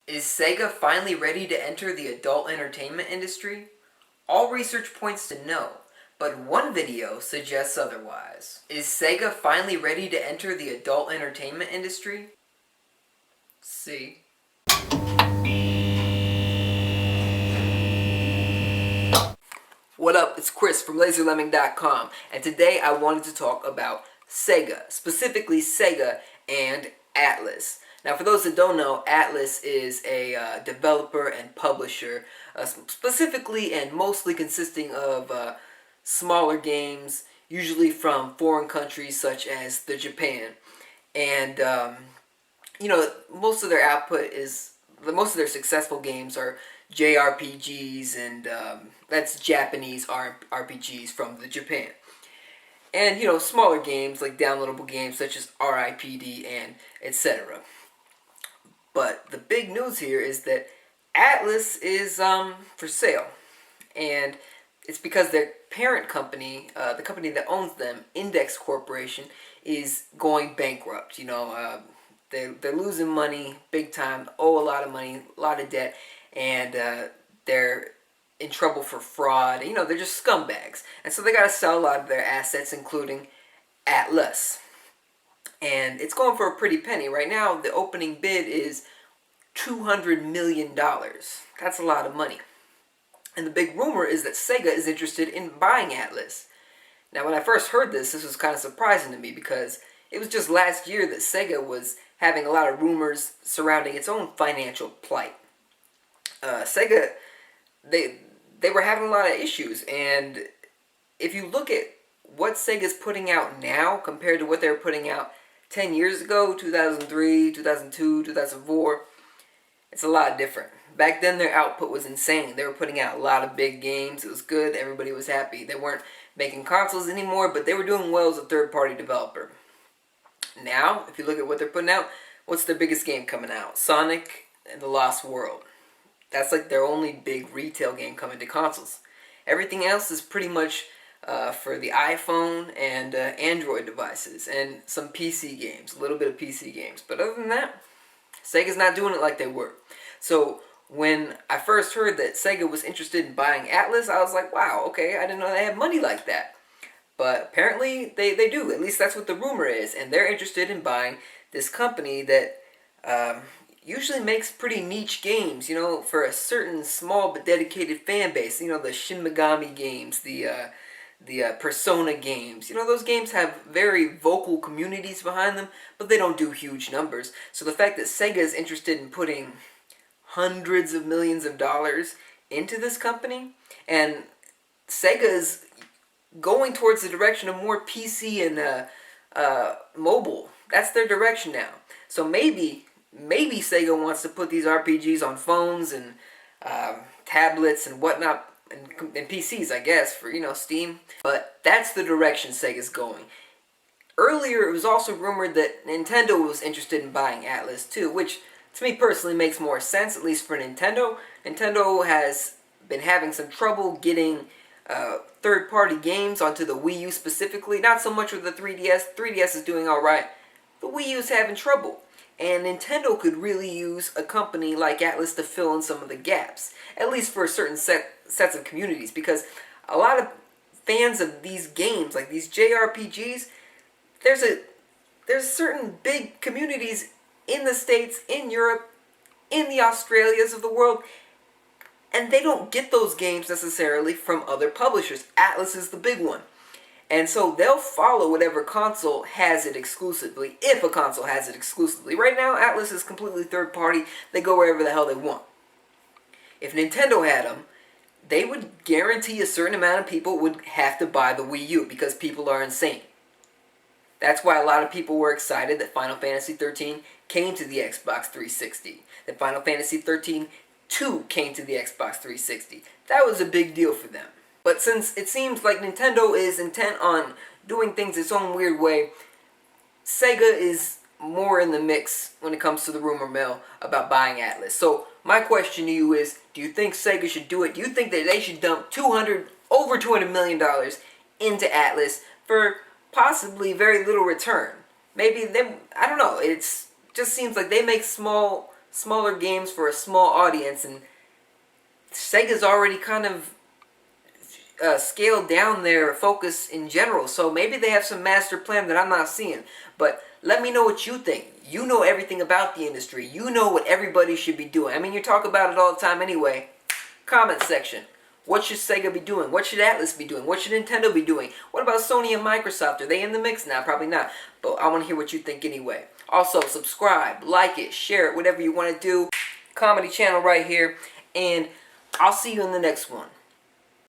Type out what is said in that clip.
Is Sega finally ready to enter the adult entertainment industry? All research points to no, but one video suggests otherwise. Is Sega finally ready to enter the adult entertainment industry? See. What up, it's Chris from LaserLemming.com, and today I wanted to talk about Sega, specifically Sega and Atlus. Now, for those that don't know, Atlus is a developer and publisher, specifically and mostly consisting of smaller games, usually from foreign countries such as Japan. And, most of their output is, most of their successful games are JRPGs, and that's Japanese RPGs from Japan. And, smaller games like downloadable games such as RIPD and etc. But the big news here is that Atlus is for sale. And it's because their parent company, the company that owns them, Index Corporation, is going bankrupt. They're losing money big time, owe a lot of money, a lot of debt, and they're in trouble for fraud. They're just scumbags. And so they got to sell a lot of their assets, including Atlus. And it's going for a pretty penny. Right now, the opening bid is $200 million. That's a lot of money. And the big rumor is that Sega is interested in buying Atlus. Now, when I first heard this was kind of surprising to me because it was just last year that Sega was having a lot of rumors surrounding its own financial plight. Sega, they were having a lot of issues, and if you look at what Sega's putting out now compared to what they were putting out 10 years ago, 2003, 2002, 2004, it's a lot different. Back then their output was insane. They were putting out a lot of big games. It was good. Everybody was happy. They weren't making consoles anymore, but they were doing well as a third-party developer. Now, if you look at what they're putting out, what's their biggest game coming out? Sonic and the Lost World. That's like their only big retail game coming to consoles. Everything else is pretty much for the iPhone and Android devices, and some PC games, a little bit of PC games. But other than that, Sega's not doing it like they were. So when I first heard that Sega was interested in buying Atlus, I was like, wow, okay, I didn't know they had money like that. But apparently they do. At least that's what the rumor is. And they're interested in buying this company that usually makes pretty niche games, for a certain small but dedicated fan base. The Shin Megami games, the Persona games. Those games have very vocal communities behind them, but they don't do huge numbers. So the fact that Sega is interested in putting hundreds of millions of dollars into this company, and Sega's going towards the direction of more PC and mobile. That's their direction now. So maybe Sega wants to put these RPGs on phones and tablets and whatnot, and PCs, I guess, for, Steam. But that's the direction Sega's going. Earlier, it was also rumored that Nintendo was interested in buying Atlus too, which to me personally makes more sense, at least for Nintendo. Nintendo has been having some trouble getting third-party games onto the Wii U specifically. Not so much with the 3DS. 3DS is doing alright. The Wii U's having trouble. And Nintendo could really use a company like Atlus to fill in some of the gaps. At least for certain sets of communities. Because a lot of fans of these games, like these JRPGs, there's certain big communities in the States, in Europe, in the Australias of the world, and they don't get those games necessarily from other publishers. Atlus is the big one. And so they'll follow whatever console has it exclusively, if a console has it exclusively. Right now, Atlus is completely third party. They go wherever the hell they want. If Nintendo had them, they would guarantee a certain amount of people would have to buy the Wii U because people are insane. That's why a lot of people were excited that Final Fantasy XIII came to the Xbox 360. That Final Fantasy XIII 2 came to the Xbox 360. That was a big deal for them. But since it seems like Nintendo is intent on doing things its own weird way, Sega is more in the mix when it comes to the rumor mill about buying Atlus. So my question to you is, do you think Sega should do it? Do you think that they should dump over $200 million into Atlus for possibly very little return? Maybe they, I don't know, it just seems like they make small smaller games for a small audience, and Sega's already kind of scaled down their focus in general. So maybe they have some master plan that I'm not seeing. But let me know what you think. You know everything about the industry. You know what everybody should be doing. I mean, you talk about it all the time anyway. Comment section. What should Sega be doing? What should Atlus be doing? What should Nintendo be doing? What about Sony and Microsoft? Are they in the mix now? Probably not. But I want to hear what you think anyway. Also, subscribe, like it, share it, whatever you want to do. Comedy channel right here. And I'll see you in the next one.